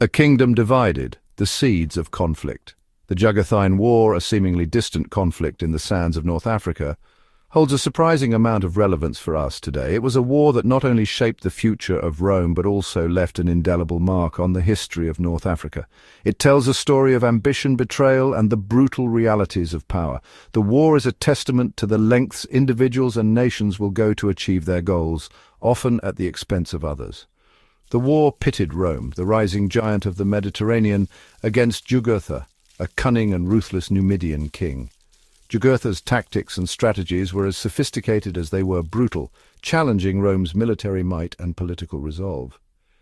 A kingdom divided, the seeds of conflict. The Jugurthine War, a seemingly distant conflict in the sands of North Africa, holds a surprising amount of relevance for us today. It was a war that not only shaped the future of Rome but also left an indelible mark on the history of North Africa. It tells a story of ambition, betrayal, and the brutal realities of power. The war is a testament to the lengths individuals and nations will go to achieve their goals, often at the expense of others. The war pitted Rome, the rising giant of the Mediterranean, against Jugurtha, a cunning and ruthless Numidian king. Jugurtha's tactics and strategies were as sophisticated as they were brutal, challenging Rome's military might and political resolve.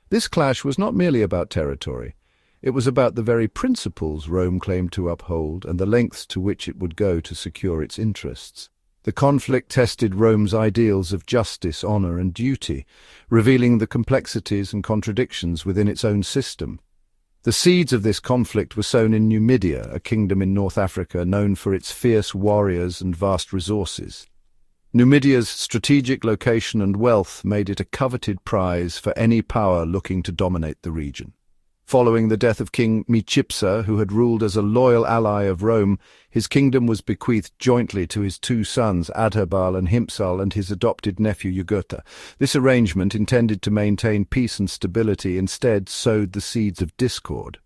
This clash was not merely about territory. It was about the very principles Rome claimed to uphold and the lengths to which it would go to secure its interests. The conflict tested Rome's ideals of justice, honor, and duty, revealing the complexities and contradictions within its own system. The seeds of this conflict were sown in Numidia, a kingdom in North Africa known for its fierce warriors and vast resources. Numidia's strategic location and wealth made it a coveted prize for any power looking to dominate the region. Following the death of King Micipsa, who had ruled as a loyal ally of Rome, his kingdom was bequeathed jointly to his two sons, Adherbal and Himpsal, and his adopted nephew Jugurtha. This arrangement, intended to maintain peace and stability, instead sowed the seeds of discord.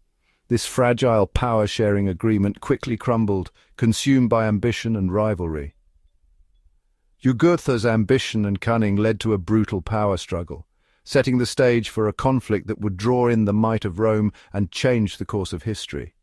This fragile power-sharing agreement quickly crumbled, consumed by ambition and rivalry. Jugurtha's ambition and cunning led to a brutal power struggle, setting the stage for a conflict that would draw in the might of Rome and change the course of history.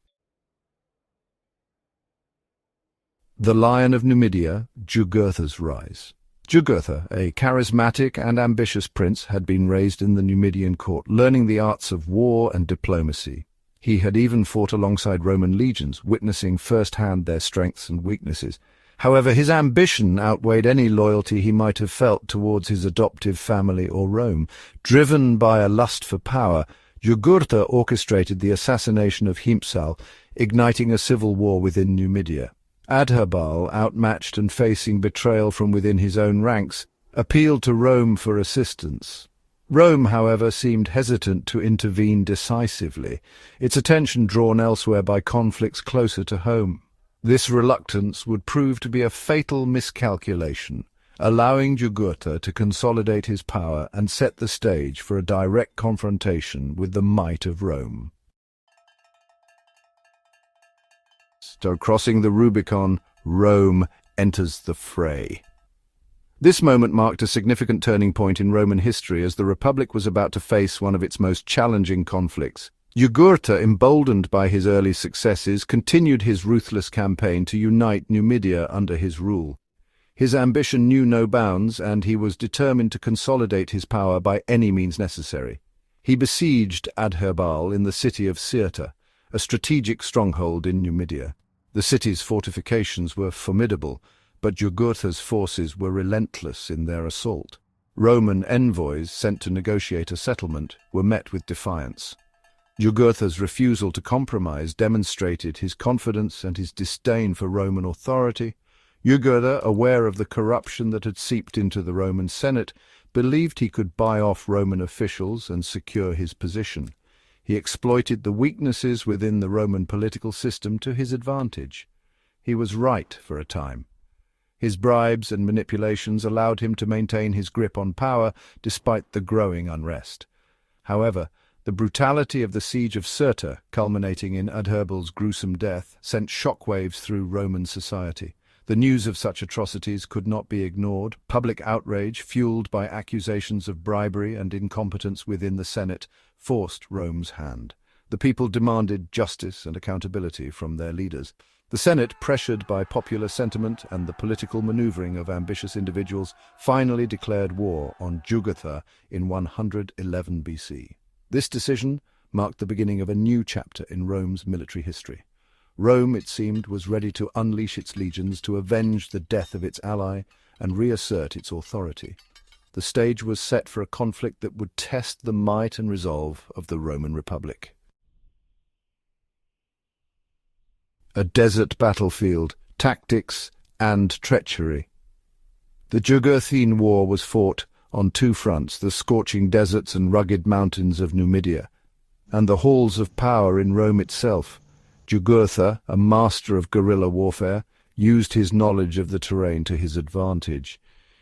The Lion of Numidia, Jugurtha's rise. Jugurtha, a charismatic and ambitious prince, had been raised in the Numidian court, learning the arts of war and diplomacy. He had even fought alongside Roman legions, witnessing firsthand their strengths and weaknesses. However, his ambition outweighed any loyalty he might have felt towards his adoptive family or Rome. Driven by a lust for power, Jugurtha orchestrated the assassination of Himpsal, igniting a civil war within Numidia. Adherbal, outmatched and facing betrayal from within his own ranks, appealed to Rome for assistance. Rome, however, seemed hesitant to intervene decisively, its attention drawn elsewhere by conflicts closer to home. This reluctance would prove to be a fatal miscalculation, allowing Jugurtha to consolidate his power and set the stage for a direct confrontation with the might of Rome. So, crossing the Rubicon, Rome enters the fray. This moment marked a significant turning point in Roman history as the Republic was about to face one of its most challenging conflicts. Jugurtha, emboldened by his early successes, continued his ruthless campaign to unite Numidia under his rule. His ambition knew no bounds, and he was determined to consolidate his power by any means necessary. He besieged Adherbal in the city of Cirta, a strategic stronghold in Numidia. The city's fortifications were formidable, but Jugurtha's forces were relentless in their assault. Roman envoys sent to negotiate a settlement were met with defiance. Jugurtha's refusal to compromise demonstrated his confidence and his disdain for Roman authority. Jugurtha, aware of the corruption that had seeped into the Roman Senate, believed he could buy off Roman officials and secure his position. He exploited the weaknesses within the Roman political system to his advantage. He was right for a time. His bribes and manipulations allowed him to maintain his grip on power despite the growing unrest. However, the brutality of the siege of Cirta, culminating in Adherbal's gruesome death, sent shockwaves through Roman society. The news of such atrocities could not be ignored. Public outrage, fueled by accusations of bribery and incompetence within the Senate, forced Rome's hand. The people demanded justice and accountability from their leaders. The Senate, pressured by popular sentiment and the political maneuvering of ambitious individuals, finally declared war on Jugurtha in 111 BC. This decision marked the beginning of a new chapter in Rome's military history. Rome, it seemed, was ready to unleash its legions to avenge the death of its ally and reassert its authority. The stage was set for a conflict that would test the might and resolve of the Roman Republic. A desert battlefield, tactics and treachery. The Jugurthine War was fought on two fronts, the scorching deserts and rugged mountains of Numidia. and the halls of power in Rome itself. Jugurtha, a master of guerrilla warfare, used his knowledge of the terrain to his advantage.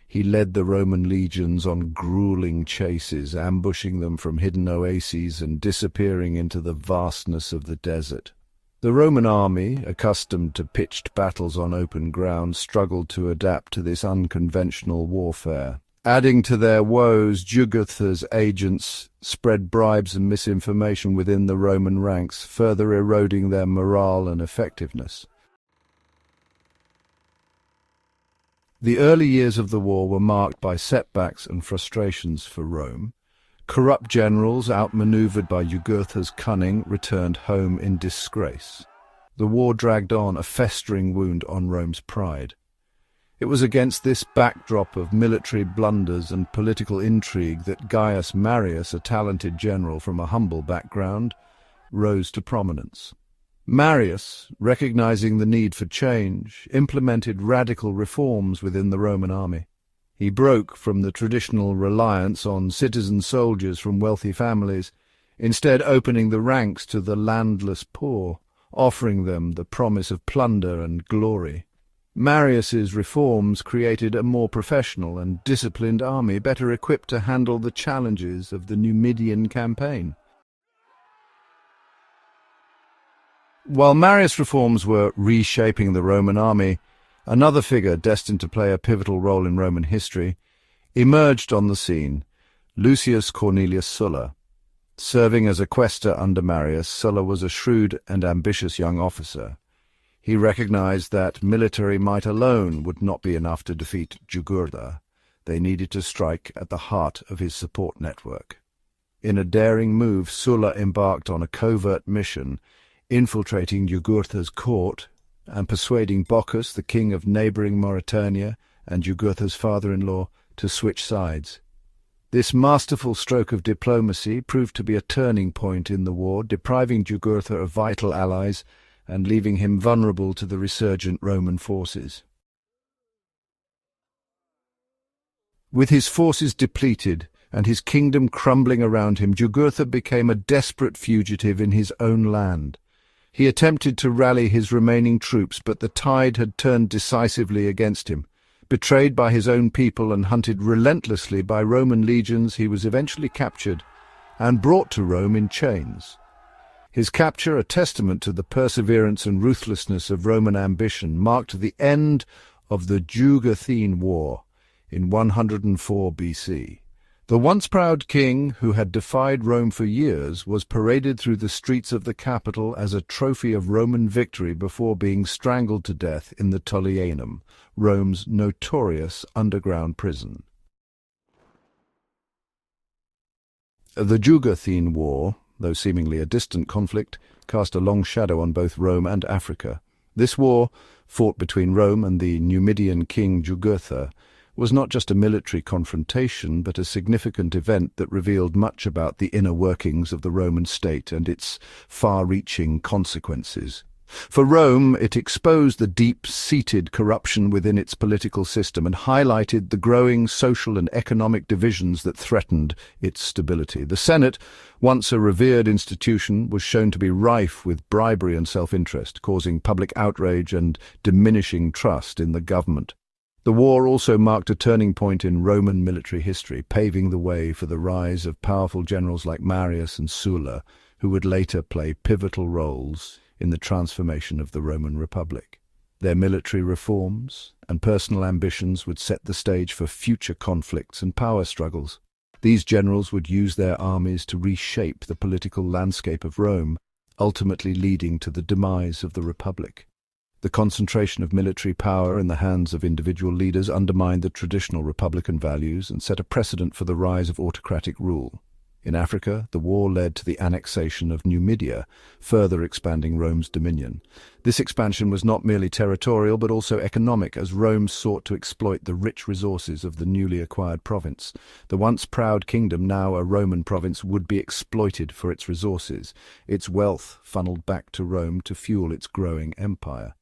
He led the Roman legions on grueling chases, ambushing them from hidden oases and disappearing into the vastness of the desert. The Roman army, accustomed to pitched battles on open ground, struggled to adapt to this unconventional warfare. Adding to their woes, Jugurtha's agents spread bribes and misinformation within the Roman ranks, further eroding their morale and effectiveness. The early years of the war were marked by setbacks and frustrations for Rome. Corrupt generals, outmaneuvered by Jugurtha's cunning, returned home in disgrace. The war dragged on, a festering wound on Rome's pride. It was against this backdrop of military blunders and political intrigue that Gaius Marius, a talented general from a humble background, rose to prominence. Marius, recognizing the need for change, implemented radical reforms within the Roman army. He broke from the traditional reliance on citizen soldiers from wealthy families, instead opening the ranks to the landless poor, offering them the promise of plunder and glory. Marius's reforms created a more professional and disciplined army, better equipped to handle the challenges of the Numidian campaign. While Marius' reforms were reshaping the Roman army, another figure destined to play a pivotal role in Roman history emerged on the scene: Lucius Cornelius Sulla. Serving as a quaestor under Marius, Sulla was a shrewd and ambitious young officer. He recognized that military might alone would not be enough to defeat Jugurtha. They needed to strike at the heart of his support network. In a daring move, Sulla embarked on a covert mission, infiltrating Jugurtha's court and persuading Bocchus, the king of neighboring Mauritania, and Jugurtha's father-in-law to switch sides. This masterful stroke of diplomacy proved to be a turning point in the war, depriving Jugurtha of vital allies and leaving him vulnerable to the resurgent Roman forces. With his forces depleted and his kingdom crumbling around him, Jugurtha became a desperate fugitive in his own land. He attempted to rally his remaining troops, but the tide had turned decisively against him. Betrayed by his own people and hunted relentlessly by Roman legions, he was eventually captured and brought to Rome in chains. His capture, a testament to the perseverance and ruthlessness of Roman ambition, marked the end of the Jugurthine War in 104 BC. The once proud king, who had defied Rome for years, was paraded through the streets of the capital as a trophy of Roman victory before being strangled to death in the Tullianum, Rome's notorious underground prison. The Jugurthine War, though seemingly a distant conflict, cast a long shadow on both Rome and Africa. This war, fought between Rome and the Numidian king Jugurtha, was not just a military confrontation, but a significant event that revealed much about the inner workings of the Roman state and its far-reaching consequences. For Rome, it exposed the deep-seated corruption within its political system and highlighted the growing social and economic divisions that threatened its stability. The Senate, once a revered institution, was shown to be rife with bribery and self-interest, causing public outrage and diminishing trust in the government. The war also marked a turning point in Roman military history, paving the way for the rise of powerful generals like Marius and Sulla, who would later play pivotal roles in the transformation of the Roman Republic. Their military reforms and personal ambitions would set the stage for future conflicts and power struggles. These generals would use their armies to reshape the political landscape of Rome, ultimately leading to the demise of the Republic. The concentration of military power in the hands of individual leaders undermined the traditional republican values and set a precedent for the rise of autocratic rule. In Africa, the war led to the annexation of Numidia, further expanding Rome's dominion. This expansion was not merely territorial but also economic, as Rome sought to exploit the rich resources of the newly acquired province. The once proud kingdom, now a Roman province, would be exploited for its resources, its wealth funneled back to Rome to fuel its growing empire.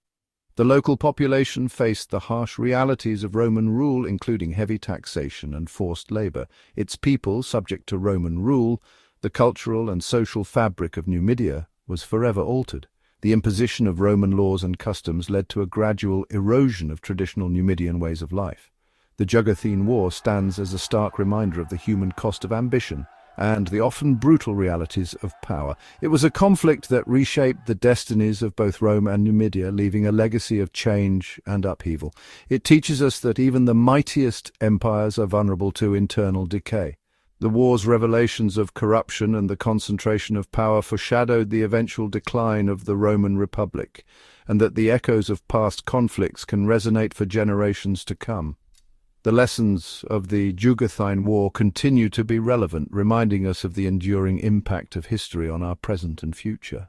The local population faced the harsh realities of Roman rule, including heavy taxation and forced labor. Its people, subject to Roman rule, The cultural and social fabric of Numidia was forever altered. The imposition of Roman laws and customs led to a gradual erosion of traditional Numidian ways of life. The Jugurthine War stands as a stark reminder of the human cost of ambition and the often brutal realities of power. It was a conflict that reshaped the destinies of both Rome and Numidia, leaving a legacy of change and upheaval. It teaches us that even the mightiest empires are vulnerable to internal decay. The war's revelations of corruption and the concentration of power foreshadowed the eventual decline of the Roman Republic, and that the echoes of past conflicts can resonate for generations to come. The lessons of the Jugurthine War continue to be relevant, reminding us of the enduring impact of history on our present and future.